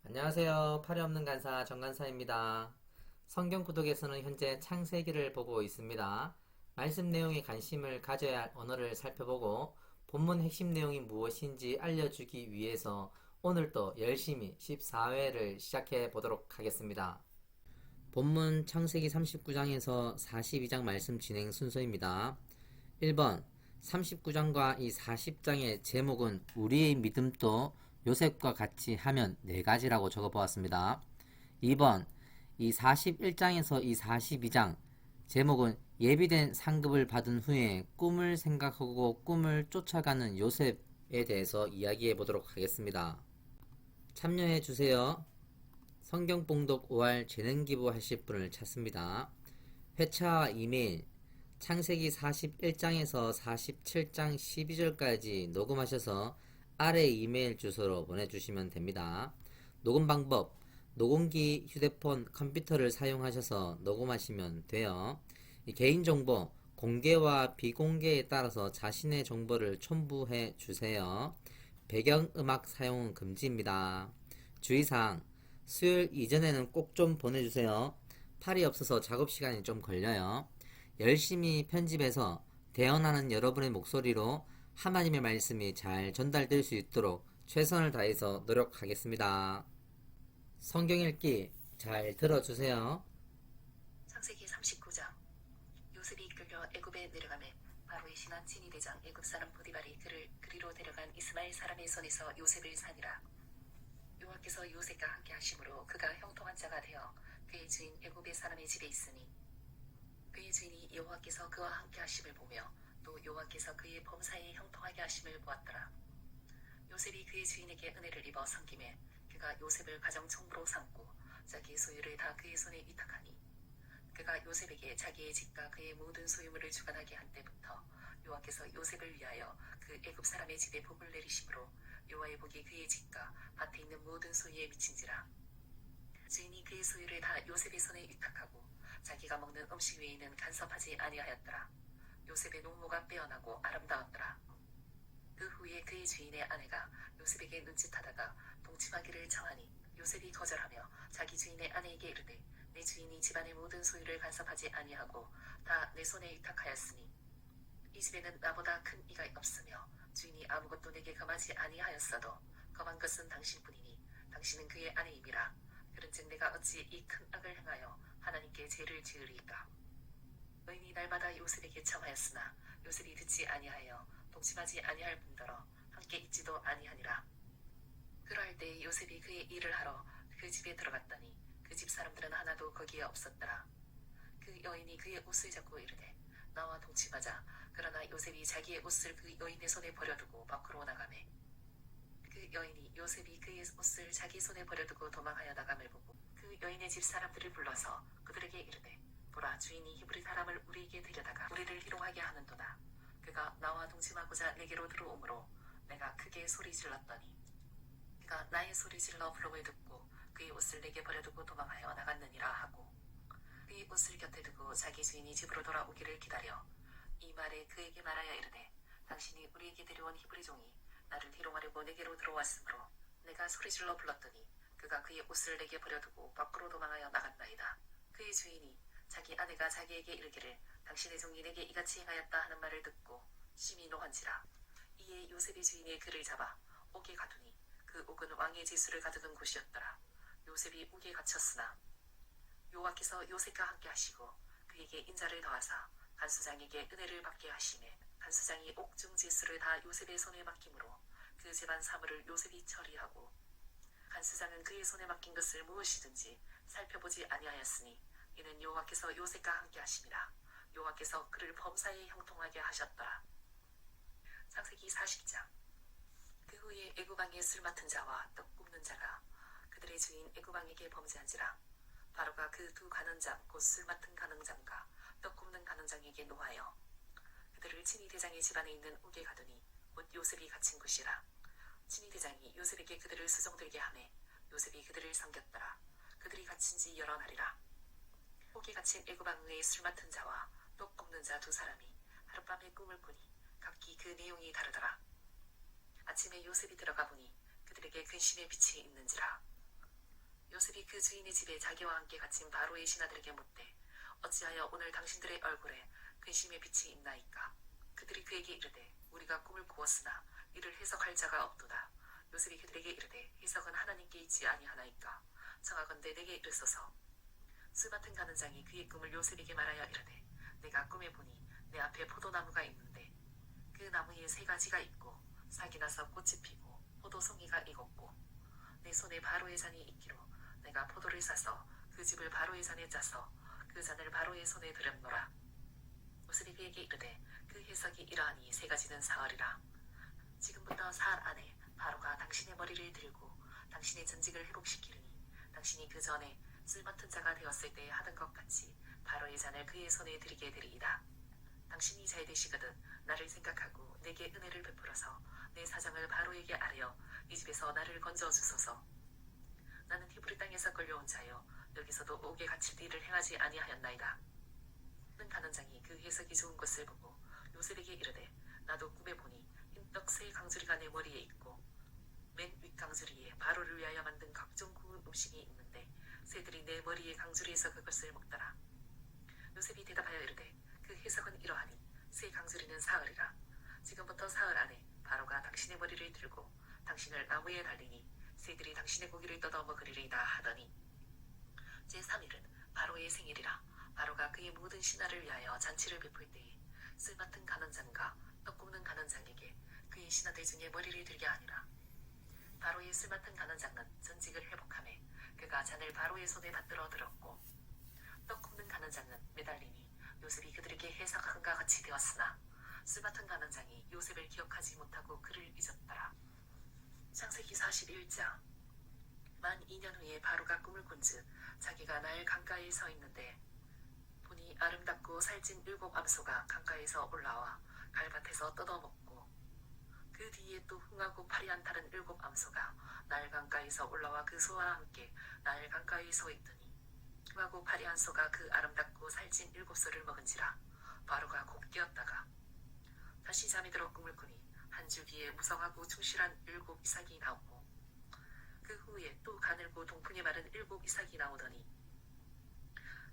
안녕하세요. 팔이 없는 간사 정간사입니다. 성경 구독에서는 현재 창세기를 보고 있습니다. 말씀 내용에 관심을 가져야 할 언어를 살펴보고 본문 핵심 내용이 무엇인지 알려주기 위해서 오늘도 열심히 14회를 시작해 보도록 하겠습니다. 본문 창세기 39장에서 42장 말씀 진행 순서입니다. 1번 39장과 이 40장의 제목은 우리의 믿음도 요셉과 같이 하면 4가지라고 적어보았습니다. 2번 이 41장에서 이 42장 제목은 예비된 상급을 받은 후에 꿈을 생각하고 꿈을 쫓아가는 요셉에 대해서 이야기해 보도록 하겠습니다. 참여해 주세요. 성경 봉독 5할 재능 기부하실 분을 찾습니다. 회차와 이메일 창세기 41장에서 47장 12절까지 녹음하셔서 아래 이메일 주소로 보내주시면 됩니다. 녹음 방법 녹음기, 휴대폰, 컴퓨터를 사용하셔서 녹음하시면 돼요. 개인정보 공개와 비공개에 따라서 자신의 정보를 첨부해 주세요. 배경음악 사용은 금지입니다. 주의사항 수요일 이전에는 꼭 좀 보내주세요. 팔이 없어서 작업 시간이 좀 걸려요. 열심히 편집해서 대언하는 여러분의 목소리로 하나님의 말씀이 잘 전달될 수 있도록 최선을 다해서 노력하겠습니다. 성경 읽기 잘 들어주세요. 창세기 39장 요셉이 이끌려 애굽에 내려가매 바로의 신한 친위 대장 애굽 사람 보디발이 그를 그리로 데려간 이스마엘 사람의 손에서 요셉을 산이라. 여호와께서 요셉과 함께 하심으로 그가 형통한 자가 되어 그의 주인 애굽의 사람의 집에 있으니 그의 주인이 여호와께서 그와 함께 하심을 보며 또 여호와께서 그의 범사에 형통하게 하심을 보았더라. 요셉이 그의 주인에게 은혜를 입어 섬김에 그가 요셉을 가정 총무로 삼고 자기의 소유를 다 그의 손에 위탁하니 그가 요셉에게 자기의 집과 그의 모든 소유물을 주관하게 한 때부터 여호와께서 요셉을 위하여 그 애굽 사람의 집에 복을 내리심으로 여호와의 복이 그의 집과 밭에 있는 모든 소유에 미친지라. 주인이 그의 소유를 다 요셉의 손에 위탁하고 자기가 먹는 음식 외에는 간섭하지 아니하였더라. 요셉의 농모가 빼어나고 아름다웠더라. 그 후에 그의 주인의 아내가 요셉에게 눈짓하다가 동침하기를 청하니 요셉이 거절하며 자기 주인의 아내에게 이르되 내 주인이 집안의 모든 소유를 간섭하지 아니하고 다 내 손에 위탁하였으니 이 집에는 나보다 큰 이가 없으며 주인이 아무것도 내게 금하지 아니하였어도 금한 것은 당신뿐이니 당신은 그의 아내임이라. 그런즉 내가 어찌 이 큰 악을 행하여 하나님께 죄를 지으리까. 의인이 날마다 요셉에게 청하였으나 요셉이 듣지 아니하여 동침하지 아니할 뿐더러 함께 있지도 아니하니라. 그러할 때 요셉이 그의 일을 하러 그 집에 들어갔더니 그 집 사람들은 하나도 거기에 없었더라. 그 여인이 그의 옷을 잡고 이르되 나와 동침하자. 그러나 요셉이 자기의 옷을 그 여인의 손에 버려두고 밖으로 나가매 그 여인이 요셉이 그의 옷을 자기 손에 버려두고 도망하여 나감을 보고 그 여인의 집 사람들을 불러서 그들에게 이르되 보라, 주인이 히브리 사람을 우리에게 데려다가 우리를 희롱하게 하는도다. 그가 나와 동침하고자 내게로 들어오므로 내가 크게 소리 질렀더니 그가 나의 소리 질러 부름을 듣고 그의 옷을 내게 버려두고 도망하여 나갔느니라 하고 그의 옷을 곁에 두고 자기 주인이 집으로 돌아오기를 기다려 이 말에 그에게 말하여 이르되 당신이 우리에게 데려온 히브리 종이 나를 희롱하려고 내게로 들어왔으므로 내가 소리질러 불렀더니 그가 그의 옷을 내게 버려두고 밖으로 도망하여 나갔나이다. 그의 주인이 자기 아내가 자기에게 이르기를 당신의 종이 내게 이같이 행하였다 하는 말을 듣고 심히 노한지라. 이에 요셉의 주인이 그를 잡아 옥에 가두니 그 옥은 왕의 제수를 가두던 곳이었더라. 요셉이 옥에 갇혔으나 여호와께서 요셉과 함께 하시고 그에게 인자를 더하사 간수장에게 은혜를 받게 하시매 간수장이 옥중 제수를 다 요셉의 손에 맡김으로 그 집안 사물을 요셉이 처리하고 간수장은 그의 손에 맡긴 것을 무엇이든지 살펴보지 아니하였으니 이는 여호와께서 요셉과 함께 하심이라. 여호와께서 그를 범사에 형통하게 하셨더라. 창세기 40장 그 후에 애굽 왕의 술 맡은 자와 떡 굽는 자가 그들의 주인 애굽 왕에게 범죄한지라. 바로가 그 두 간원장 곧 술 맡은 간원장과 떡 굽는 간원장에게 노하여 그들을 친위 대장의 집안에 있는 옥에 가두니 곧 요셉이 갇힌 곳이라. 친위 대장이 요셉에게 그들을 수종들게 하매 요셉이 그들을 섬겼더라. 그들이 갇힌 지 여러 날이라. 옥에 갇힌 애굽 왕의 술 맡은 자와 떡 굽는 자 두 사람이 하룻밤에 꿈을 꾸니 각기 그 내용이 다르더라. 아침에 요셉이 들어가 보니 그들에게 근심의 빛이 있는지라. 요셉이 그 주인의 집에 자기와 함께 갇힌 바로의 신하들에게 묻되 어찌하여 오늘 당신들의 얼굴에 근심의 빛이 있나이까. 그들이 그에게 이르되 우리가 꿈을 꾸었으나 이를 해석할 자가 없도다. 요셉이 그들에게 이르되 해석은 하나님께 있지 아니하나이까. 청하건대 내게 이르소서. 술 맡은 가는 장이 그의 꿈을 요셉에게 말하여 이르되 내가 꿈에 보니 내 앞에 포도나무가 있는데 그 나무에 세 가지가 있고 싹이 나서 꽃이 피고 포도송이가 익었고 내 손에 바로의 잔이 있기로 내가 포도를 싸서 그 즙을 바로의 잔에 짜서 그 잔을 바로의 손에 들였노라. 요셉이 그에게 이르되 그 해석이 이러하니 세 가지는 사흘이라. 지금부터 사흘 안에 바로가 당신의 머리를 들고 당신의 전직을 회복시키리니 당신이 그 전에 술 맡은 자가 되었을 때 하던 것 같이 바로의 잔을 그의 손에 드리게 되리이다. 당신이 잘 되시거든 나를 생각하고 내게 은혜를 베풀어서 내 사정을 바로에게 아뢰어 이 집에서 나를 건져 주소서. 나는 히브리 땅에서 끌려온 자여 여기서도 옥에 갇힐 일을 행하지 아니하였나이다. 는 가는 장이 그 해석이 좋은 것을 보고 요셉에게 이르되 나도 꿈에 보니 흰떡 세 강주리가 내 머리에 있고 맨 윗강주리에 바로를 위하여 만든 각종 구운 음식이 있는데 새들이 내 머리에 강주리에서 그것을 먹더라. 요셉이 대답하여 이르되 그 해석은 이러하니 세 강주리는 사흘이라. 지금부터 사흘 안에 바로가 당신의 머리를 들고 당신을 나무에 달리니 새들이 당신의 고기를 뜯어 먹으리이다 하더니 제3일은 바로의 생일이라. 바로가 그의 모든 신하를 위하여 잔치를 베풀 때에 술 맡은 간원장과 떡 굽는 간원장에게 그의 신하들 중에 머리를 들게 하니라. 바로의 술 맡은 간원장은 전직을 회복하매 그가 잔을 바로의 손에 받들어 들었고 떡 굽는 간원장은 매달리니 요셉이 그들에게 해석한과 같이 되었으나 술 맡은 간원장이 요셉을 기억하지 못하고 그를 잊었더라. 창세기 41장. 만 2년 후에 바로가 꿈을 꾼즉 자기가 나일 강가에 서 있는데 보니 아름답고 살찐 7 암소가 강가에서 올라와 갈밭에서 뜯어먹고 그 뒤에 또 흥하고 파리한 다른 7 암소가 나일 강가에서 올라와 그 소와 함께 나일 강가에 서 있더니 흥하고 파리한 소가 그 아름답고 살찐 7소를 먹은지라. 바로가 곧 깨었다가 다시 잠이 들어 꿈을 꾸니 한 줄기에 무성하고 충실한 7 이삭이 나오고 그 후에 또 가늘고 동풍에 마른 7 이삭이 나오더니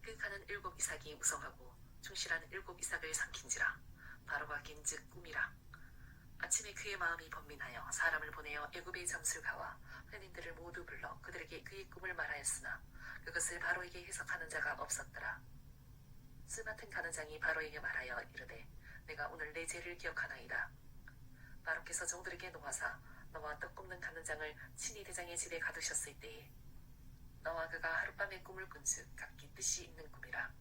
그 가는 7 이삭이 무성하고 충실한 7 이삭을 삼킨지라. 바로가 깬즉 꿈이라. 아침에 그의 마음이 번민하여 사람을 보내어 애굽의 점술가와 회인들을 모두 불러 그들에게 그의 꿈을 말하였으나 그것을 바로에게 해석하는 자가 없었더라. 술 맡은 간원장이 바로에게 말하여 이르되 내가 오늘 내 죄를 기억하나이다. 바로께서 종들에게 노하사 너와 떡 굽는 간원장을 친히 대장의 집에 가두셨을 때에 너와 그가 하룻밤에 꿈을 꾼즉 각기 뜻이 있는 꿈이라.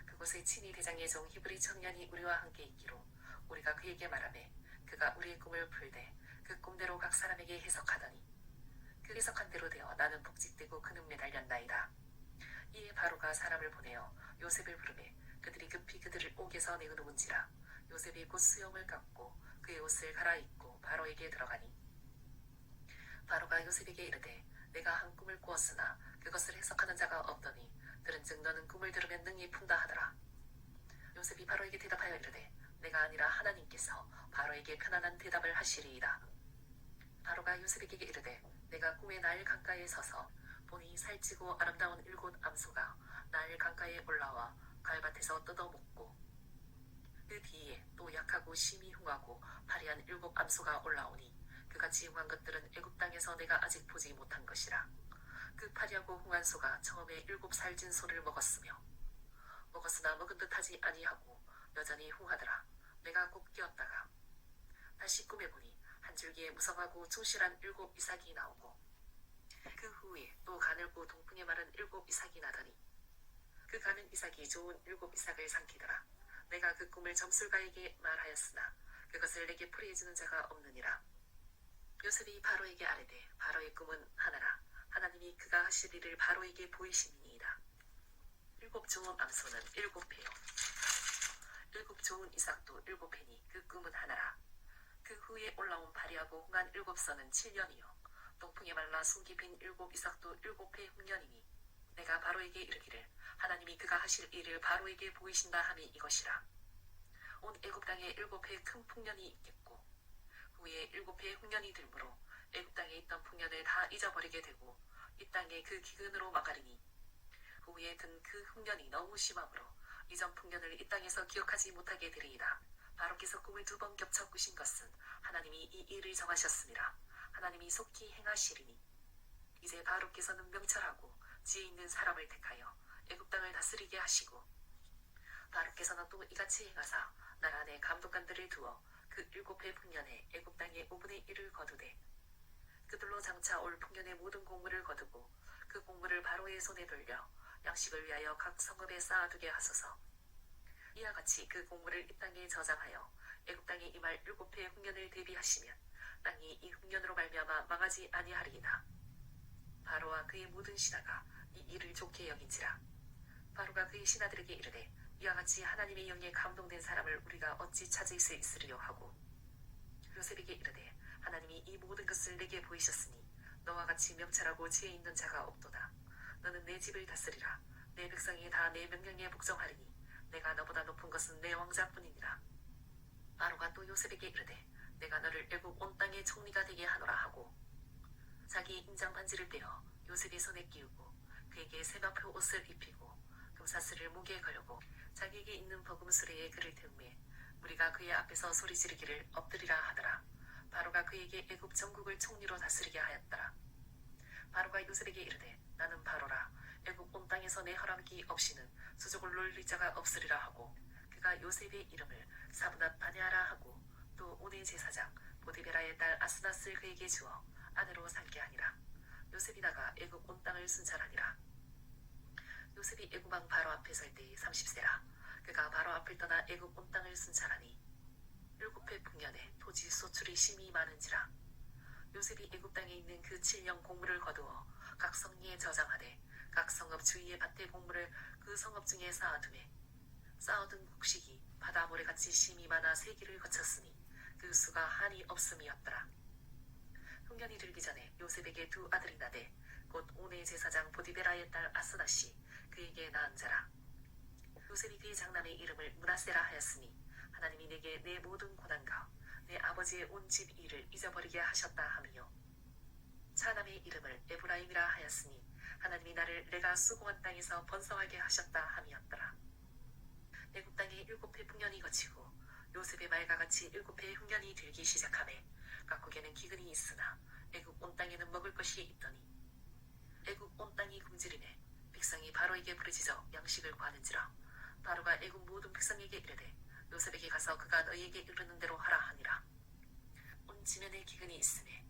그곳에 친히 대장의 종 히브리 청년이 우리와 함께 있기로 우리가 그에게 말하매 그가 우리의 꿈을 풀되 그 꿈대로 각 사람에게 해석하더니 그 해석한 대로 되어 나는 복직되고 그는 매달렸나이다. 이에 바로가 사람을 보내어 요셉을 부르매 그들이 급히 그들을 옥에서 내어놓은지라. 요셉이 곧 수염을 깎고 그의 옷을 갈아입고 바로에게 들어가니 바로가 요셉에게 이르되 내가 한 꿈을 꾸었으나 그것을 해석하는 자가 없더니 들은즉 너는 꿈을 들으면 능히 푼다 하더라. 요셉이 바로에게 대답하여 이르되 내가 아니라 하나님께서 바로에게 편안한 대답을 하시리이다. 바로가 요셉에게 이르되 내가 꿈에 나일 강가에 서서 보니 살찌고 아름다운 7 암소가 나일 강가에 올라와 갈밭에서 뜯어먹고 그 뒤에 또 약하고 심히 흉하고 파리한 7 암소가 올라오니 그같이 흉한 것들은 애굽 땅에서 내가 아직 보지 못한 것이라. 그 파리하고 흉한 소가 처음에 7 살찐 소를 먹었으며 먹었으나 먹은 듯하지 아니하고 여전히 흉하더라. 내가 곧 깨었다가 다시 꿈에 보니 한 줄기에 무성하고 충실한 7 이삭이 나오고 그 후에 또 가늘고 동풍에 마른 7 이삭이 나더니 그 가는 이삭이 좋은 7 이삭을 삼키더라. 내가 그 꿈을 점술가에게 말하였으나 그것을 내게 풀이해주는 자가 없느니라. 요셉이 바로에게 아뢰되 바로의 꿈은 하나라. 하나님이 그가 하실 일을 바로에게 보이심이니이다. 7 좋은 암소는 7회요 7 좋은 이삭도 7회니 그 꿈은 하나라. 그 후에 올라온 파리하고 흉한 7선은 7년이요 동풍에 말라 속이 빈 7 이삭도 7회 흉년이니 내가 바로에게 이르기를 하나님이 그가 하실 일을 바로에게 보이신다 함이 이것이라. 온 애굽 땅에 7회 큰 풍년이 있겠고 후에 7회 흉년이 들므로 애굽 땅에 있던 풍년을 다 잊어버리게 되고 이 땅에 그 기근으로 망하리니 후에 든 그 흉년이 너무 심함으로 이전 풍년을 이 땅에서 기억하지 못하게 되리이다. 바로께서 꿈을 2번 겹쳐 꾸신 것은 하나님이 이 일을 정하셨습니다. 하나님이 속히 행하시리니 이제 바로께서는 명철하고 지혜 있는 사람을 택하여 애굽 땅을 다스리게 하시고 바로께서는 또 이같이 행하사 나라 안에 감독관들을 두어 그 7해 풍년에 애굽 땅의 5분의 1을 거두되 그들로 장차 올 풍년의 모든 곡물을 거두고 그 곡물을 바로의 손에 돌려 양식을 위하여 각 성읍에 쌓아두게 하소서. 이와 같이 그 곡물을 이 땅에 저장하여 애굽 땅에 임할 7해 흉년을 대비하시면 땅이 이 흉년으로 말미암아 망하지 아니하리이다. 바로와 그의 모든 신하가 이 일을 좋게 여긴지라. 바로가 그의 신하들에게 이르되 이와 같이 하나님의 영에 감동된 사람을 우리가 어찌 찾을 수 있으리요 하고 요셉에게 이르되 하나님이 이 모든 것을 내게 보이셨으니 너와 같이 명철하고 지혜 있는 자가 없도다. 너는 내 집을 다스리라. 내 백성이 다 내 명령에 복종하리니 내가 너보다 높은 것은 내 왕자뿐이니라. 바로가 또 요셉에게 이르되 내가 너를 애굽 온 땅의 총리가 되게 하노라 하고 자기 인장 반지를 떼어 요셉의 손에 끼우고 그에게 세마포 옷을 입히고 금사슬을 목에 걸고 자기에게 있는 버금 수레에 그를 태우매 우리가 그의 앞에서 소리 지르기를 엎드리라 하더라. 바로가 그에게 애굽 전국을 총리로 다스리게 하였더라. 바로가 요셉에게 이르되 나는 바로라. 애굽 온 땅에서 내 허락이 없이는 수족을 놀릴 자가 없으리라 하고 그가 요셉의 이름을 사브낫 바네아라 하고 또 온의 제사장 보디베라의 딸 아스낫을 그에게 주어 아내로 삼게 하니라. 요셉이 나가 애굽 온 땅을 순찰하니라. 요셉이 애굽 왕 바로 앞에 설 때에 30세라. 그가 바로 앞을 떠나 애굽 온 땅을 순찰하니 7해 풍년에 토지 소출이 심히 많은지라. 요셉이 애굽 땅에 있는 그 7년 곡물을 거두어 각 성리에 저장하되 각 성읍 주위의 밭의 곡물을 그 성읍 중에 쌓아두매 쌓아둔 곡식이 바다 모래같이 심히 많아 세기를 거쳤으니 그 수가 한이 없음이었더라. 흉년이 들기 전에 요셉에게 2 아들이 나되 곧 온의 제사장 보디베라의 딸 아스낫이 그에게 낳은 자라. 요셉이 그의 장남의 이름을 므낫세라 하였으니 하나님이 내게 내 모든 고난과 내 아버지의 온 집 일을 잊어버리게 하셨다 함이요. 차남의 이름을 에브라임이라 하였으니 하나님이 나를 내가 수고한 땅에서 번성하게 하셨다 함이었더라. 애굽 땅에 7해 풍년이 거치고 요셉의 말과 같이 7해 흉년이 들기 시작하매 각국에는 기근이 있으나 애굽 온 땅에는 먹을 것이 있더니 애굽 온 땅이 굶주림에 백성이 바로에게 부르짖어 양식을 구하는지라. 바로가 애굽 모든 백성에게 이르되 요셉에게 가서 그가 너희에게 이르는 대로 하라 하니라. 온 지면에 기근이 있으매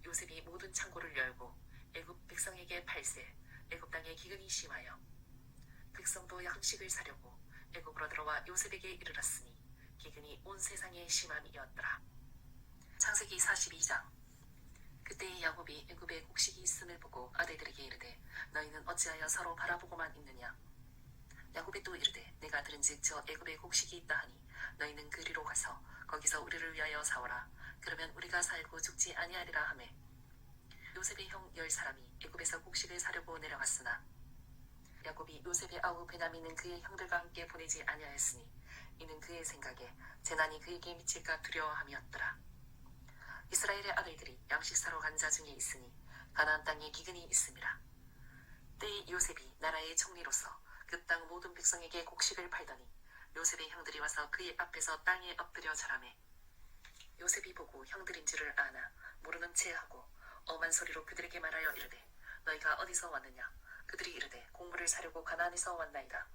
요셉이 모든 창고를 열고 애굽 백성에게 팔세 애굽 땅에 기근이 심하여 백성도 양식을 사려고 애굽으로 들어와 요셉에게 이르렀으니 기근이 온 세상에 심함이었더라. 창세기 42장. 그때의 야곱이 애굽에 곡식이 있음을 보고 아들들에게 이르되 너희는 어찌하여 서로 바라보고만 있느냐. 야곱이 또 이르되 내가 들은즉 저 애굽에 곡식이 있다 하니 너희는 그리로 가서 거기서 우리를 위하여 사오라. 그러면 우리가 살고 죽지 아니하리라 하매 요셉의 형 10사람이 애굽에서 곡식을 사려고 내려갔으나 야곱이 요셉의 아우 베냐민은 그의 형들과 함께 보내지 아니하였으니 이는 그의 생각에 재난이 그에게 미칠까 두려워함이었더라. 이스라엘의 아들들이 양식 사러 간 자 중에 있으니 가나안 땅에 기근이 있음이라. 때에 요셉이 나라의 총리로서 그 땅 모든 백성에게 곡식을 팔더니 요셉의 형들이 와서 그의 앞에서 땅에 엎드려 절하매 요셉이 보고 형들인 줄을 아나 모르는 채 하고 엄한 소리로 그들에게 말하여 이르되 너희가 어디서 왔느냐. 그들이 이르되 곡물을 사려고 가나안에서 왔나이다.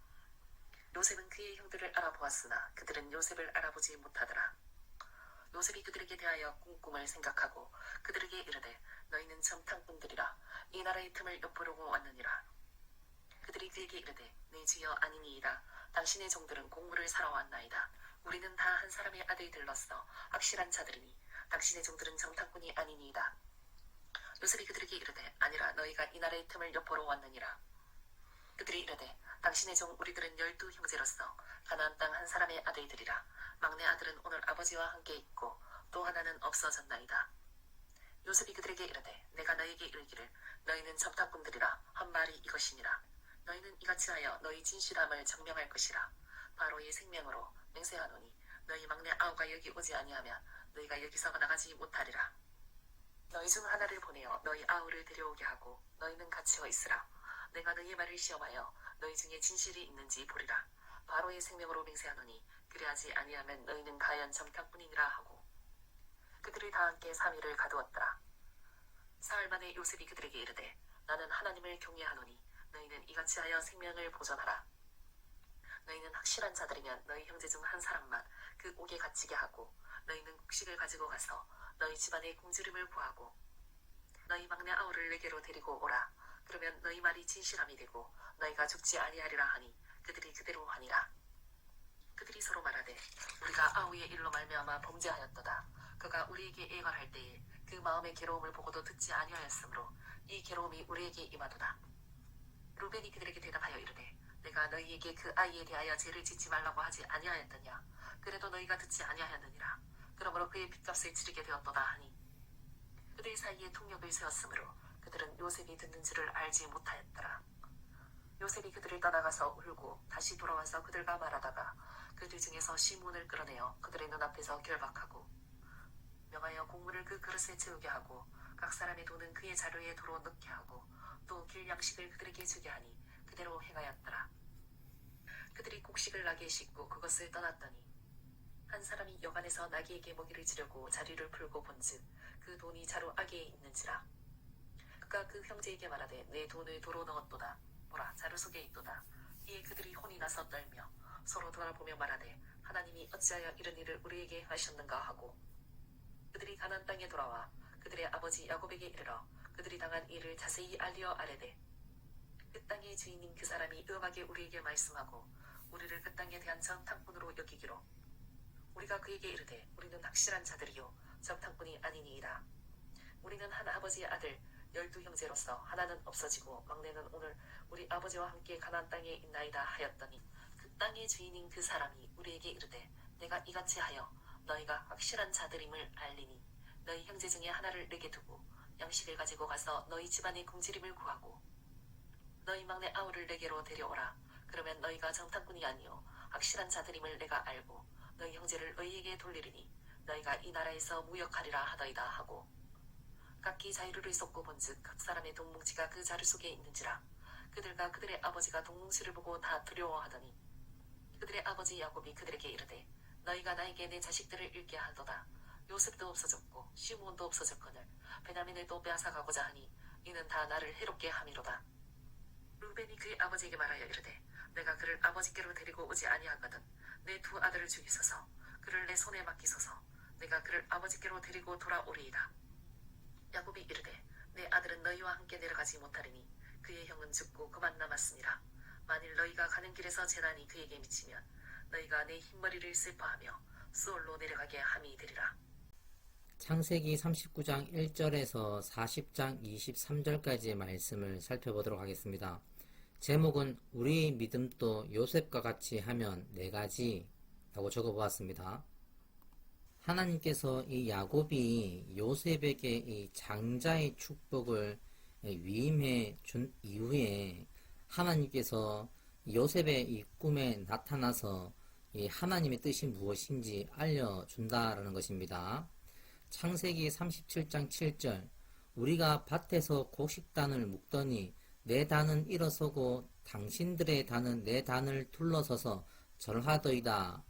요셉은 그의 형들을 알아보았으나 그들은 요셉을 알아보지 못하더라. 요셉이 그들에게 대하여 꿈꿈을 생각하고 그들에게 이르되 너희는 점탕꾼들이라 이 나라의 틈을 엿보려고 왔느니라. 그들이 그에게 이르되 내 주여 아니니이다. 당신의 종들은 곡물을 사러 왔나이다. 우리는 다 한 사람의 아들들로서 확실한 자들이니 당신의 종들은 점탕꾼이 아니니이다. 요셉이 그들에게 이르되 아니라 너희가 이 나라의 틈을 엿보러 왔느니라. 그들이 이르되 당신의 종 우리들은 12형제로서 가나안 땅 한 사람의 아들들이라. 막내 아들은 오늘 아버지와 함께 있고 또 하나는 없어졌나이다. 요셉이 그들에게 이르되 내가 너희에게 이르기를 너희는 점탕꾼들이라 한 말이 이것이니라. 너희는 이같이 하여 너희 진실함을 증명할 것이라. 바로의 생명으로 맹세하노니 너희 막내 아우가 여기 오지 아니하면 너희가 여기서 나가지 못하리라. 너희 중 하나를 보내어 너희 아우를 데려오게 하고 너희는 갇혀 있으라. 내가 너희의 말을 시험하여 너희 중에 진실이 있는지 보리라. 바로의 생명으로 맹세하노니 그리하지 아니하면 너희는 가연 정탐꾼이니라 하고 그들이 다 함께 3일을 가두었더라. 사흘 만에 요셉이 그들에게 이르되 나는 하나님을 경외하노니 너희는 이같이 하여 생명을 보존하라. 너희는 확실한 자들이면 너희 형제 중 한 사람만 그 옥에 갇히게 하고 너희는 곡식을 가지고 가서 너희 집안의 굶주림을 구하고 너희 막내 아우를 내게로 데리고 오라. 그러면 너희 말이 진실함이 되고 너희가 죽지 아니하리라 하니 그들이 그대로 하니라. 그들이 서로 말하되 우리가 아우의 일로 말미암아 범죄하였도다. 그가 우리에게 애걸할 때에 그 마음의 괴로움을 보고도 듣지 아니하였으므로 이 괴로움이 우리에게 임하도다. 루벤이 그들에게 대답하여 이르되 내가 너희에게 그 아이에 대하여 죄를 짓지 말라고 하지 아니하였느냐. 그래도 너희가 듣지 아니하였느니라. 그러므로 그의 빚값을 치르게 되었도다 하니 그들 사이에 통역을 세웠으므로 그들은 요셉이 듣는 줄을 알지 못하였더라. 요셉이 그들을 떠나가서 울고 다시 돌아와서 그들과 말하다가 그들 중에서 시몬을 끌어내어 그들의 눈앞에서 결박하고 명하여 곡물을 그 그릇에 채우게 하고 각 사람의 돈은 그의 자루에 도로 넣게 하고 또 길 양식을 그들에게 주게 하니 그대로 행하였더라. 그들이 곡식을 나귀에 싣고 그것을 떠났더니 한 사람이 여간에서 나귀에게 먹이를 주려고 자리를 풀고 본즉 그 돈이 자루 아귀에 있는지라. 그가 그 형제에게 말하되 내 돈을 도로 넣었도다. 보라 자루 속에 있도다. 이에 그들이 혼이 나서 떨며 서로 돌아보며 말하되 하나님이 어찌하여 이런 일을 우리에게 하셨는가 하고 그들이 가나안 땅에 돌아와 그들의 아버지 야곱에게 이르러 그들이 당한 일을 자세히 알려 아뢰되 그 땅의 주인인 그 사람이 음하게 우리에게 말씀하고 우리를 그 땅에 대한 정탐꾼으로 여기기로 우리가 그에게 이르되 우리는 확실한 자들이요 정탐꾼이 아니니이다. 우리는 한 아버지의 아들 12형제로서 하나는 없어지고 막내는 오늘 우리 아버지와 함께 가나안 땅에 있나이다 하였더니 그 땅의 주인인 그 사람이 우리에게 이르되 내가 이같이 하여 너희가 확실한 자들임을 알리니 너희 형제 중에 하나를 내게 두고 양식을 가지고 가서 너희 집안의 굶주림을 구하고 너희 막내 아우를 내게로 데려오라. 그러면 너희가 정탐꾼이 아니요 확실한 자들임을 내가 알고 너희 형제를 너희에게 돌리리니 너희가 이 나라에서 무역하리라 하더이다 하고 각기 자루를 쏟고 본즉 각 사람의 동뭉치가 그 자루 속에 있는지라. 그들과 그들의 아버지가 동뭉치를 보고 다 두려워하더니 그들의 아버지 야곱이 그들에게 이르되 너희가 나에게 내 자식들을 잃게 하도다. 요셉도 없어졌고 시므온도 없어졌거늘 베냐민을 또 빼앗아가고자 하니 이는 다 나를 해롭게 함이로다. 루벤이 그의 아버지에게 말하여 이르되 내가 그를 아버지께로 데리고 오지 아니하거든 내 두 아들을 죽이소서. 그를 내 손에 맡기소서. 내가 그를 아버지께로 데리고 돌아오리이다. 야곱이 이르되 내 아들은 너희와 함께 내려가지 못하리니 그의 형은 죽고 그만 남았으니라. 만일 너희가 가는 길에서 재난이 그에게 미치면 너희가 내 흰머리를 슬퍼하며 수올로 내려가게 함이 되리라. 창세기 39장 1절에서 40장 23절까지의 말씀을 살펴보도록 하겠습니다. 제목은 우리의 믿음도 요셉과 같이 하면 4가지 라고 적어보았습니다. 하나님께서 이 야곱이 요셉에게 이 장자의 축복을 위임해 준 이후에 하나님께서 요셉의 이 꿈에 나타나서 이 하나님의 뜻이 무엇인지 알려준다라는 것입니다. 창세기 37장 7절 우리가 밭에서 곡식단을 묶더니 내 단은 일어서고 당신들의 단은 내 단을 둘러서서 절하더이다.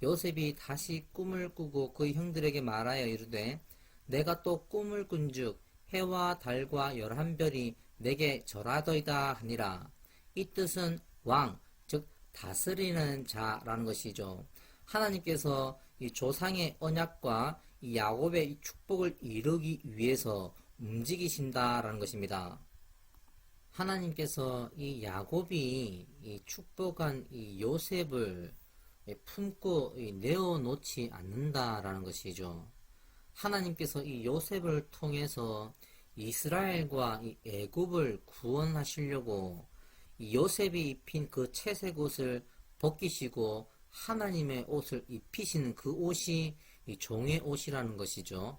요셉이 다시 꿈을 꾸고 그 형들에게 말하여 이르되 내가 또 꿈을 꾼즉 해와 달과 11별이 내게 절하더이다 하니라. 이 뜻은 왕, 즉 다스리는 자라는 것이죠. 하나님께서 이 조상의 언약과 이 야곱의 이 축복을 이루기 위해서 움직이신다라는 것입니다. 하나님께서 이 야곱이 이 축복한 이 요셉을 품고 내어놓지 않는다라는 것이죠. 하나님께서 이 요셉을 통해서 이스라엘과 이 애굽을 구원하시려고 이 요셉이 입힌 그 채색 옷을 벗기시고 하나님의 옷을 입히시는 그 옷이 이 종의 옷이라는 것이죠.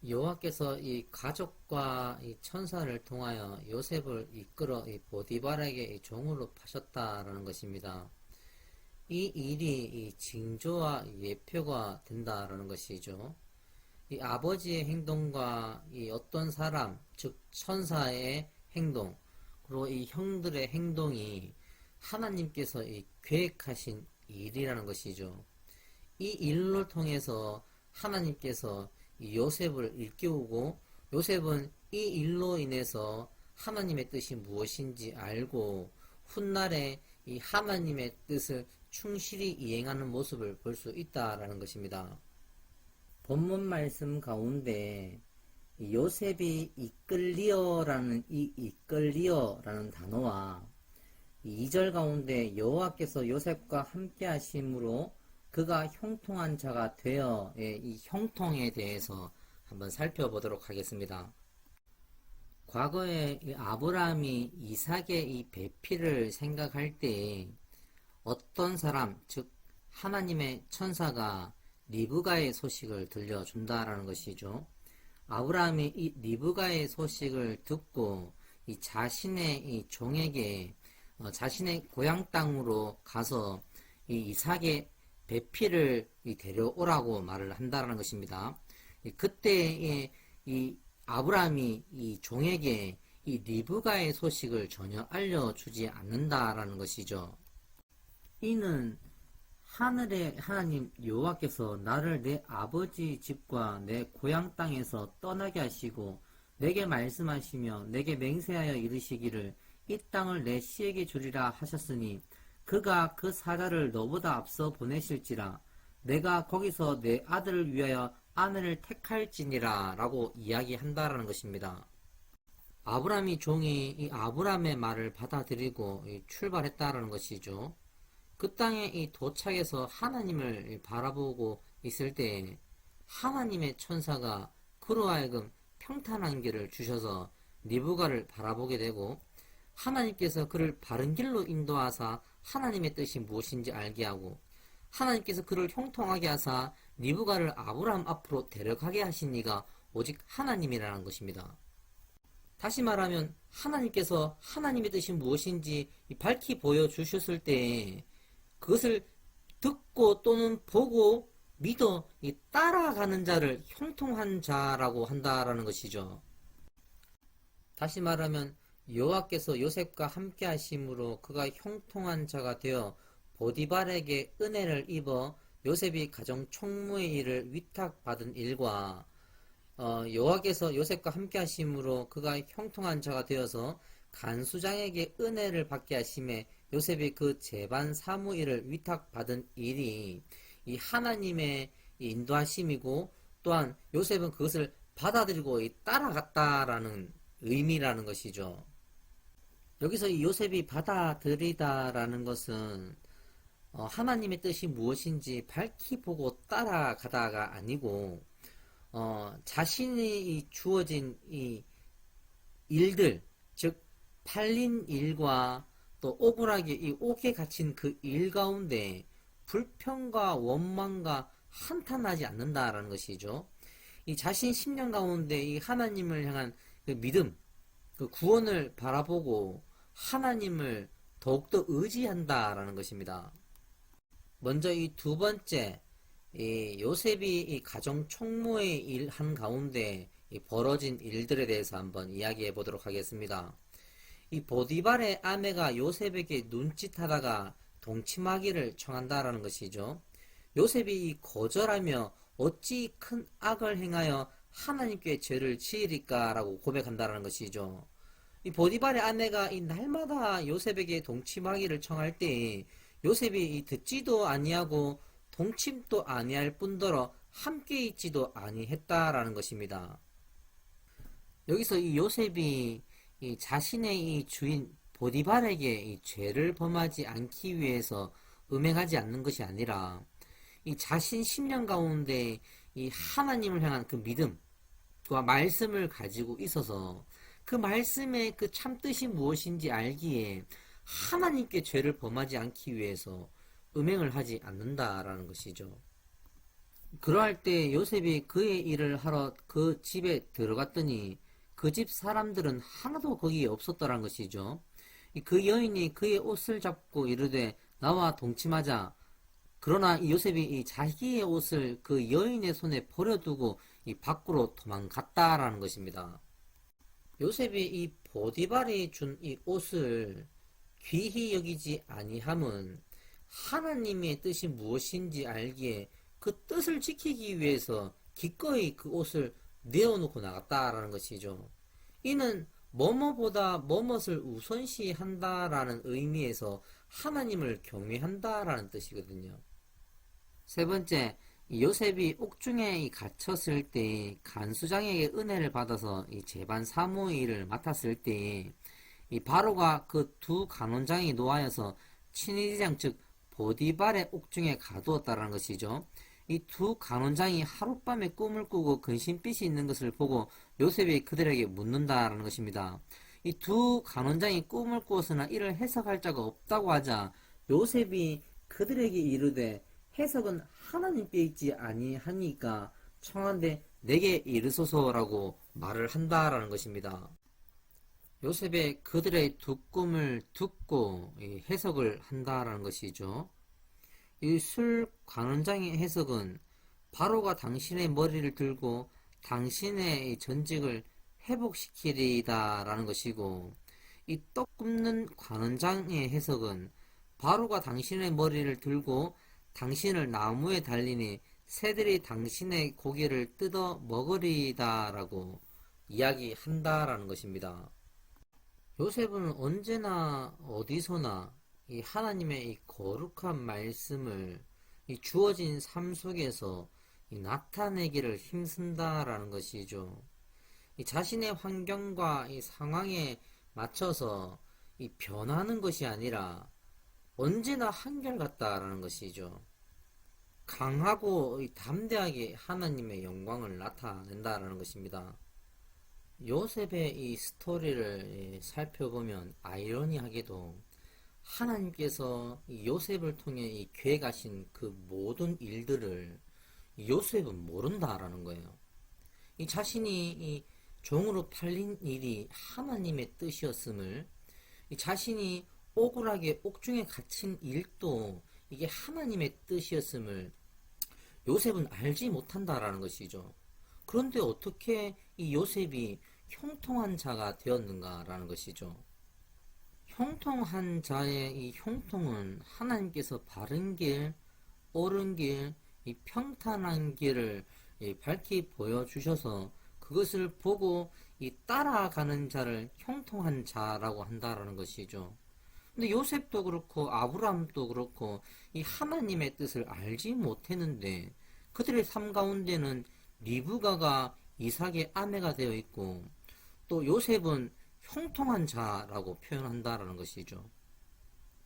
여호와께서 이 가족과 이 천사를 통하여 요셉을 이끌어 이 보디발에게 이 종으로 파셨다라는 것입니다. 이 일이 이 징조와 예표가 된다라는 것이죠. 이 아버지의 행동과 이 어떤 사람, 즉 천사의 행동, 그리고 이 형들의 행동이 하나님께서 이 계획하신 일이라는 것이죠. 이 일을 통해서 하나님께서 이 요셉을 일깨우고, 요셉은 이 일로 인해서 하나님의 뜻이 무엇인지 알고 훗날에 이 하나님의 뜻을 충실히 이행하는 모습을 볼 수 있다라는 것입니다. 본문 말씀 가운데 요셉이 이끌리어라는 이 이끌리어라는 단어와 2절 가운데 여호와께서 요셉과 함께 하심으로 그가 형통한 자가 되어의 이 형통에 대해서 한번 살펴보도록 하겠습니다. 과거에 이 아브라함이 이삭의 이 배필을 생각할 때 어떤 사람, 즉 하나님의 천사가 리브가의 소식을 들려준다라는 것이죠. 아브라함이 이 리브가의 소식을 듣고 이 자신의 이 종에게 자신의 고향 땅으로 가서 이 이삭의 배필을 데려오라고 말을 한다라는 것입니다. 그때 이 아브라함이 이 종에게 이 리브가의 소식을 전혀 알려주지 않는다라는 것이죠. 이는 하늘의 하나님 여호와께서 나를 내 아버지 집과 내 고향 땅에서 떠나게 하시고 내게 말씀하시며 내게 맹세하여 이르시기를 이 땅을 내 씨에게 주리라 하셨으니 그가 그 사자를 너보다 앞서 보내실지라 내가 거기서 내 아들을 위하여 아내를 택할지니라 라고 이야기한다라는 것입니다. 아브라함이 종이 이 아브라함의 말을 받아들이고 출발했다라는 것이죠. 그 땅에 이 도착해서 하나님을 바라보고 있을 때 하나님의 천사가 그로 하여금 평탄한 길을 주셔서 리브가를 바라보게 되고 하나님께서 그를 바른 길로 인도하사 하나님의 뜻이 무엇인지 알게 하고 하나님께서 그를 형통하게 하사 리브가를 아브라함 앞으로 데려가게 하신 이가 오직 하나님이라는 것입니다. 다시 말하면 하나님께서 하나님의 뜻이 무엇인지 밝히 보여주셨을 때 그것을 듣고 또는 보고 믿어 따라가는 자를 형통한 자라고 한다라는 것이죠. 다시 말하면 여호와께서 요셉과 함께 하심으로 그가 형통한 자가 되어 보디발에게 은혜를 입어 요셉이 가정 총무의 일을 위탁받은 일과 여호와께서 요셉과 함께 하심으로 그가 형통한 자가 되어서 간수장에게 은혜를 받게 하심에 요셉이 그 제반 사무일을 위탁받은 일이 이 하나님의 인도하심이고 또한 요셉은 그것을 받아들이고 따라갔다라는 의미라는 것이죠. 여기서 이 요셉이 받아들이다라는 것은 하나님의 뜻이 무엇인지 밝히 보고 따라가다가 아니고 자신이 주어진 이 일들, 즉 팔린 일과 또 억울하게 이 옥에 갇힌 그 일 가운데 불평과 원망과 한탄하지 않는다라는 것이죠. 이 자신 심령 가운데 이 하나님을 향한 그 믿음, 그 구원을 바라보고 하나님을 더욱더 의지한다라는 것입니다. 먼저 이 두 번째, 이 요셉이 이 가정 총무의 일 한 가운데 벌어진 일들에 대해서 한번 이야기해 보도록 하겠습니다. 이 보디발의 아내가 요셉에게 눈짓하다가 동침하기를 청한다라는 것이죠. 요셉이 거절하며 어찌 큰 악을 행하여 하나님께 죄를 지으리까라고 고백한다라는 것이죠. 이 보디발의 아내가 이 날마다 요셉에게 동침하기를 청할 때 요셉이 듣지도 아니하고 동침도 아니할 뿐더러 함께 있지도 아니했다라는 것입니다. 여기서 이 요셉이 이 자신의 이 주인 보디발에게 이 죄를 범하지 않기 위해서 음행하지 않는 것이 아니라 이 자신 심령 가운데 이 하나님을 향한 그 믿음과 말씀을 가지고 있어서 그 말씀의 그 참뜻이 무엇인지 알기에 하나님께 죄를 범하지 않기 위해서 음행을 하지 않는다라는 것이죠. 그러할 때 요셉이 그의 일을 하러 그 집에 들어갔더니 그 집 사람들은 하나도 거기에 없었더란 것이죠. 그 여인이 그의 옷을 잡고 이르되 나와 동침하자. 그러나 요셉이 이 자기의 옷을 그 여인의 손에 버려두고 이 밖으로 도망갔다라는 것입니다. 요셉이 이 보디발이 준 이 옷을 귀히 여기지 아니함은 하나님의 뜻이 무엇인지 알기에 그 뜻을 지키기 위해서 기꺼이 그 옷을 내어놓고 나갔다라는 것이죠. 이는 뭐뭐보다 뭐뭇을 우선시한다라는 의미에서 하나님을 경외한다라는 뜻이거든요. 세 번째, 요셉이 옥중에 갇혔을 때 간수장에게 은혜를 받아서 이 제반 사무의 일을 맡았을 때 이 바로가 그 두 간원장이 노하여서 친위대장 즉 보디발의 옥중에 가두었다는 것이죠. 이 두 간원장이 하룻밤에 꿈을 꾸고 근심빛이 있는 것을 보고 요셉이 그들에게 묻는다라는 것입니다. 이 두 간원장이 꿈을 꾸었으나 이를 해석할 자가 없다고 하자 요셉이 그들에게 이르되 해석은 하나님께 있지 아니하니까 청한데 내게 이르소서라고 말을 한다라는 것입니다. 요셉의 그들의 두 꿈을 듣고 해석을 한다라는 것이죠. 이 술 관원장의 해석은 바로가 당신의 머리를 들고 당신의 전직을 회복시키리다라는 것이고, 이 떡 굽는 관원장의 해석은 바로가 당신의 머리를 들고 당신을 나무에 달리니 새들이 당신의 고기를 뜯어 먹으리다라고 이야기한다라는 것입니다. 요셉은 언제나 어디서나 이 하나님의 이 거룩한 말씀을 이 주어진 삶 속에서 이 나타내기를 힘쓴다라는 것이죠. 이 자신의 환경과 이 상황에 맞춰서 이 변하는 것이 아니라 언제나 한결같다라는 것이죠. 강하고 이 담대하게 하나님의 영광을 나타낸다라는 것입니다. 요셉의 이 스토리를 살펴보면 아이러니하게도 하나님께서 이 요셉을 통해 이 계획하신 그 모든 일들을 요셉은 모른다라는 거예요. 이 자신이 이 종으로 팔린 일이 하나님의 뜻이었음을, 이 자신이 억울하게 옥중에 갇힌 일도 이게 하나님의 뜻이었음을 요셉은 알지 못한다라는 것이죠. 그런데 어떻게 이 요셉이 형통한 자가 되었는가라는 것이죠. 형통한 자의 이 형통은 하나님께서 바른 길, 옳은 길, 이 평탄한 길을 밝히 보여주셔서 그것을 보고 이 따라가는 자를 형통한 자라고 한다라는 것이죠. 근데 요셉도 그렇고 아브라함도 그렇고 이 하나님의 뜻을 알지 못했는데 그들의 삶 가운데는 리브가가 이삭의 아내가 되어 있고 또 요셉은 형통한 자라고 표현한다라는 것이죠.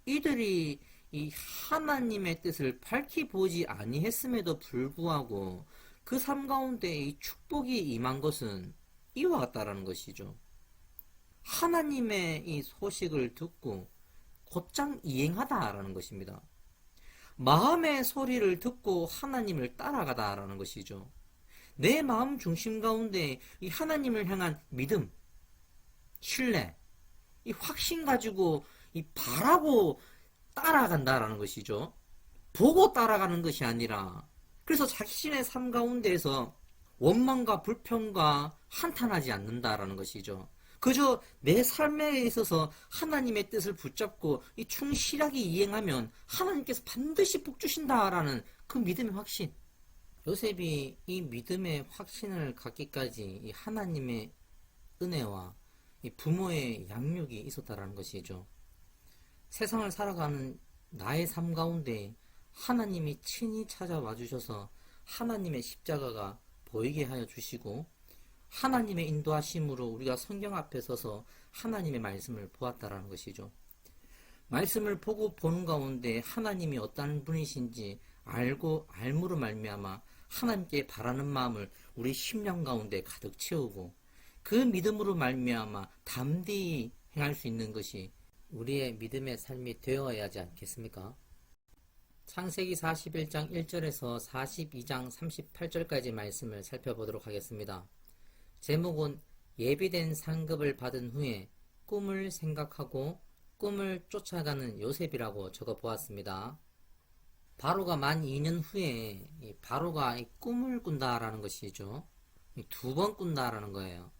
이들이 이 하나님의 뜻을 밝히 보지 아니했음에도 불구하고 그 삶 가운데 이 축복이 임한 것은 이와 같다라는 것이죠. 하나님의 이 소식을 듣고 곧장 이행하다라는 것입니다. 마음의 소리를 듣고 하나님을 따라가다라는 것이죠. 내 마음 중심 가운데 이 하나님을 향한 믿음, 신뢰, 이 확신 가지고 이 바라고 따라간다라는 것이죠. 보고 따라가는 것이 아니라, 그래서 자신의 삶 가운데에서 원망과 불평과 한탄하지 않는다라는 것이죠. 그저 내 삶에 있어서 하나님의 뜻을 붙잡고 이 충실하게 이행하면 하나님께서 반드시 복 주신다라는 그 믿음의 확신. 요셉이 이 믿음의 확신을 갖기까지 이 하나님의 은혜와 이 부모의 양육이 있었다라는 것이죠. 세상을 살아가는 나의 삶 가운데 하나님이 친히 찾아와 주셔서 하나님의 십자가가 보이게 하여 주시고 하나님의 인도하심으로 우리가 성경 앞에 서서 하나님의 말씀을 보았다라는 것이죠. 말씀을 보고 보는 가운데 하나님이 어떤 분이신지 알고 알므로 말미암아 하나님께 바라는 마음을 우리 심령 가운데 가득 채우고 그 믿음으로 말미암아 담대히 행할 수 있는 것이 우리의 믿음의 삶이 되어야 하지 않겠습니까? 창세기 41장 1절에서 42장 38절까지 말씀을 살펴보도록 하겠습니다. 제목은 예비된 상급을 받은 후에 꿈을 생각하고 꿈을 쫓아가는 요셉이라고 적어 보았습니다. 바로가 만 2년 후에 바로가 꿈을 꾼다라는 것이죠. 두 번 꾼다라는 거예요.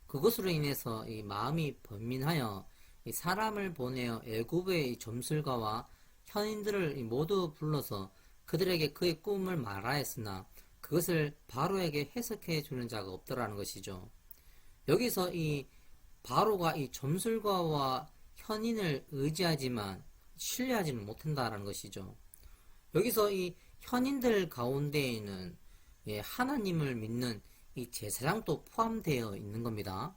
그것으로 인해서 이 마음이 번민하여 이 사람을 보내어 애굽의 이 점술가와 현인들을 모두 불러서 그들에게 그의 꿈을 말하였으나 그것을 바로에게 해석해 주는 자가 없더라는 것이죠. 여기서 이 바로가 이 점술가와 현인을 의지하지만 신뢰하지는 못한다라는 것이죠. 여기서 이 현인들 가운데에는 하나님을 믿는 이 제사장도 포함되어 있는 겁니다.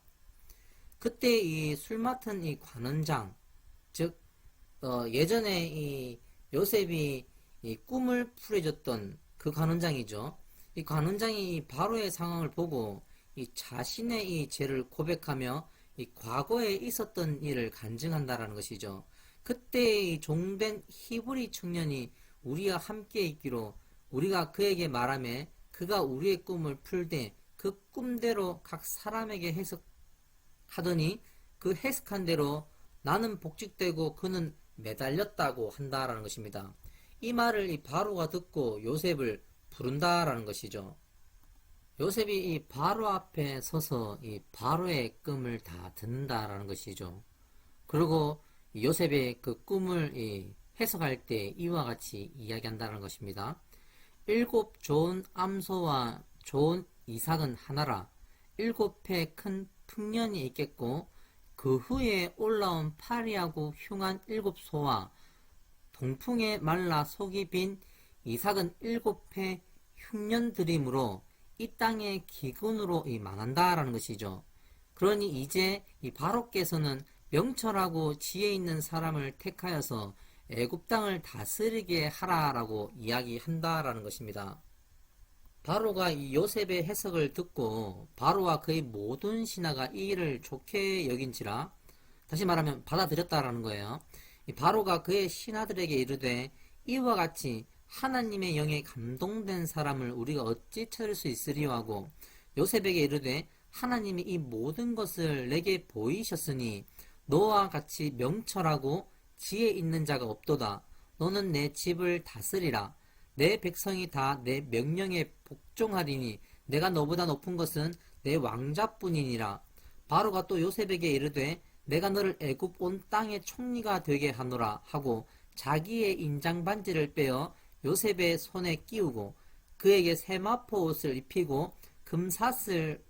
그때 이 술 맡은 이 관원장, 즉 예전에 이 요셉이 이 꿈을 풀어줬던 그 관원장이죠. 이 관원장이 이 바로의 상황을 보고 이 자신의 이 죄를 고백하며 이 과거에 있었던 일을 간증한다라는 것이죠. 그때 이 종된 히브리 청년이 우리와 함께 있기로 우리가 그에게 말하며 그가 우리의 꿈을 풀되 그 꿈대로 각 사람에게 해석하더니 그 해석한 대로 나는 복직되고 그는 매달렸다고 한다라는 것입니다. 이 말을 이 바로가 듣고 요셉을 부른다라는 것이죠. 요셉이 이 바로 앞에 서서 이 바로의 꿈을 다 듣는다라는 것이죠. 그리고 요셉의 그 꿈을 해석할 때 이와 같이 이야기한다는 것입니다. 일곱 좋은 암소와 좋은 이삭은 하나라. 일곱 해 큰 풍년이 있겠고 그 후에 올라온 파리하고 흉한 일곱 소와 동풍에 말라 속이 빈 이삭은 일곱 해 흉년들이므로 이 땅의 기근으로 망한다라는 것이죠. 그러니 이제 이 바로께서는 명철하고 지혜 있는 사람을 택하여서 애굽 땅을 다스리게 하라라고 이야기한다라는 것입니다. 바로가 이 요셉의 해석을 듣고 바로와 그의 모든 신하가 이 일을 좋게 여긴지라, 다시 말하면 받아들였다라는 거예요. 이 바로가 그의 신하들에게 이르되 이와 같이 하나님의 영에 감동된 사람을 우리가 어찌 찾을 수 있으리요 하고 요셉에게 이르되 하나님이 이 모든 것을 내게 보이셨으니 너와 같이 명철하고 지혜 있는 자가 없도다. 너는 내 집을 다스리라. 내 백성이 다 내 명령에 복종하리니 내가 너보다 높은 것은 내 왕자뿐이니라. 바로가 또 요셉에게 이르되 내가 너를 애굽 온 땅의 총리가 되게 하노라 하고 자기의 인장 반지를 빼어 요셉의 손에 끼우고 그에게 세마포 옷을 입히고 금사슬을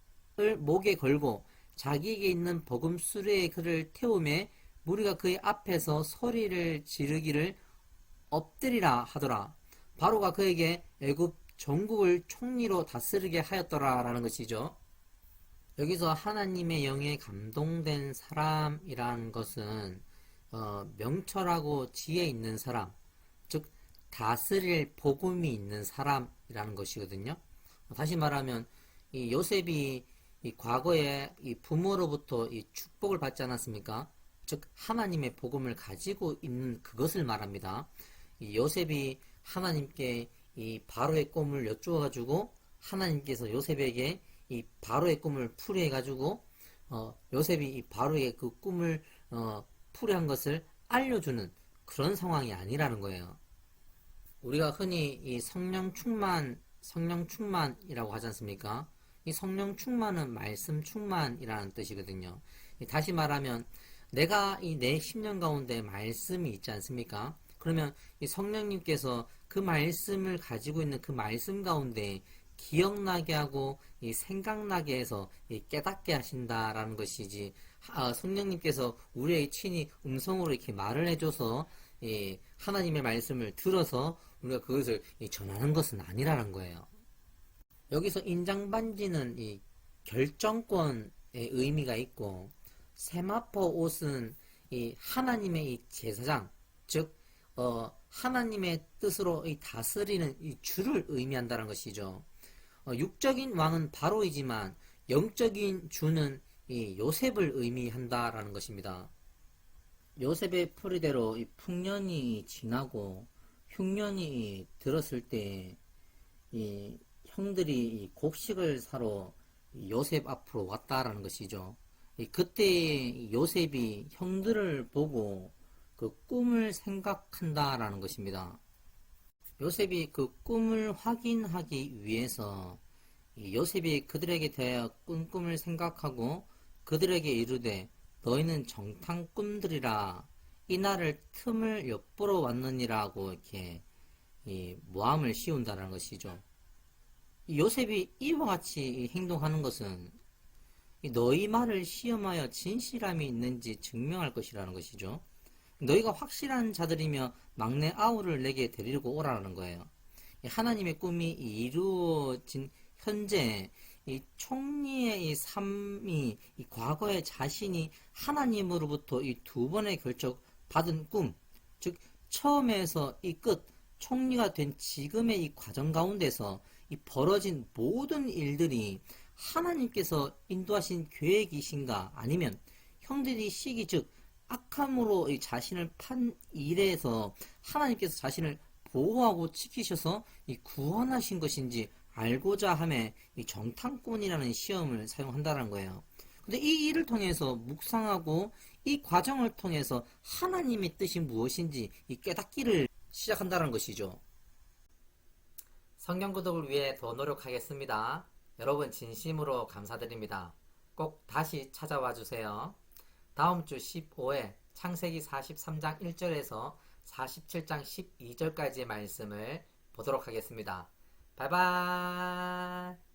목에 걸고 자기에게 있는 버금 수레에 그를 태우매 무리가 그의 앞에서 소리를 지르기를 엎드리라 하더라. 바로가 그에게 애굽 전국을 총리로 다스리게 하였더라라는 것이죠. 여기서 하나님의 영에 감동된 사람이라는 것은 명철하고 지혜 있는 사람, 즉 다스릴 복음이 있는 사람이라는 것이거든요. 다시 말하면 이 요셉이 이 과거에 이 부모로부터 이 축복을 받지 않았습니까? 즉 하나님의 복음을 가지고 있는 그것을 말합니다. 이 요셉이 하나님께 이 바로의 꿈을 여쭈어 가지고 하나님께서 요셉에게 이 바로의 꿈을 풀이해 가지고 요셉이 이 바로의 그 꿈을 풀이한 것을 알려주는 그런 상황이 아니라는 거예요. 우리가 흔히 이 성령 충만이라고 하지 않습니까? 이 성령 충만은 말씀 충만이라는 뜻이거든요. 다시 말하면 내가 이 내 심령 가운데 말씀이 있지 않습니까? 그러면 이 성령님께서 그 말씀을 가지고 있는 그 말씀 가운데 기억나게 하고 이 생각나게 해서 이 깨닫게 하신다라는 것이지, 성령님께서 우리의 친히 음성으로 이렇게 말을 해줘서 이 하나님의 말씀을 들어서 우리가 그것을 전하는 것은 아니라는 거예요. 여기서 인장반지는 이 결정권의 의미가 있고 세마포 옷은 이 하나님의 이 제사장, 즉 하나님의 뜻으로 이 다스리는 이 주를 의미한다는 것이죠. 육적인 왕은 바로이지만 영적인 주는 이 요셉을 의미한다라는 것입니다. 요셉의 풀이대로 이 풍년이 지나고 흉년이 들었을 때 이 형들이 이 곡식을 사러 요셉 앞으로 왔다라는 것이죠. 그때 요셉이 형들을 보고 그 꿈을 생각한다라는 것입니다. 요셉이 그 꿈을 확인하기 위해서 이 요셉이 그들에게 대하여 꾼 꿈을 생각하고 그들에게 이르되 너희는 정탐 꿈들이라 이 날을 틈을 엿보러 왔느니라고 이렇게 이 모함을 씌운다는 것이죠. 이 요셉이 이와 같이 이 행동하는 것은 이 너희 말을 시험하여 진실함이 있는지 증명할 것이라는 것이죠. 너희가 확실한 자들이며 막내 아우를 내게 데리고 오라는 거예요. 이 하나님의 꿈이 이루어진 현재 이 총리의 이 삶이 이 과거에 자신이 하나님으로부터 이 두 번의 결적 받은 꿈, 즉 처음에서 이 끝 총리가 된 지금의 이 과정 가운데서 이 벌어진 모든 일들이 하나님께서 인도하신 계획이신가 아니면 형들이 시기 즉 악함으로 이 자신을 판 일에서 하나님께서 자신을 보호하고 지키셔서 이 구원하신 것인지 알고자 함에 이 정탐꾼이라는 시험을 사용한다는 거예요. 근데 이 일을 통해서 묵상하고 이 과정을 통해서 하나님의 뜻이 무엇인지 이 깨닫기를 시작한다는 것이죠. 성경 구독을 위해 더 노력하겠습니다. 여러분 진심으로 감사드립니다. 꼭 다시 찾아와 주세요. 다음 주 15회 창세기 43장 1절에서 47장 12절까지의 말씀을 보도록 하겠습니다. 바이바이.